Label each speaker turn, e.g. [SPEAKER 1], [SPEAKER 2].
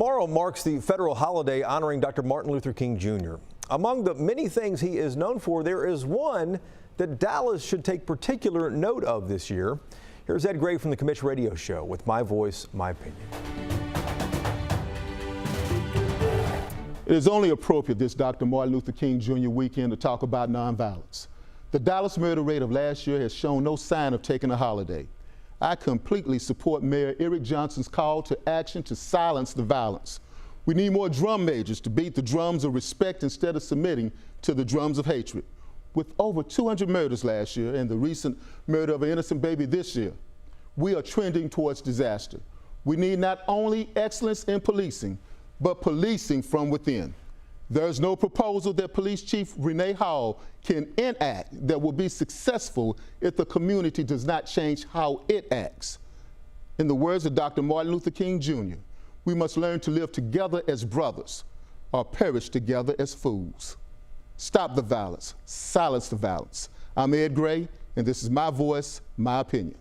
[SPEAKER 1] Tomorrow marks the federal holiday honoring Dr. Martin Luther King Jr. Among the many things he is known for, there is one that Dallas should take particular note of this year. Here's Ed Gray from the Commish Radio Show with My Voice, My Opinion.
[SPEAKER 2] It is only appropriate this Dr. Martin Luther King Jr. weekend to talk about nonviolence. The Dallas murder rate of last year has shown no sign of taking a holiday. I completely support Mayor Eric Johnson's call to action to silence the violence. We need more drum majors to beat the drums of respect instead of submitting to the drums of hatred. With over 200 murders last year and the recent murder of an innocent baby this year, we are trending towards disaster. We need not only excellence in policing, but policing from within. There is no proposal that Police Chief Renee Hall can enact that will be successful if the community does not change how it acts. In the words of Dr. Martin Luther King Jr., we must learn to live together as brothers or perish together as fools. Stop the violence, silence the violence. I'm Ed Gray, and this is My Voice, My Opinion.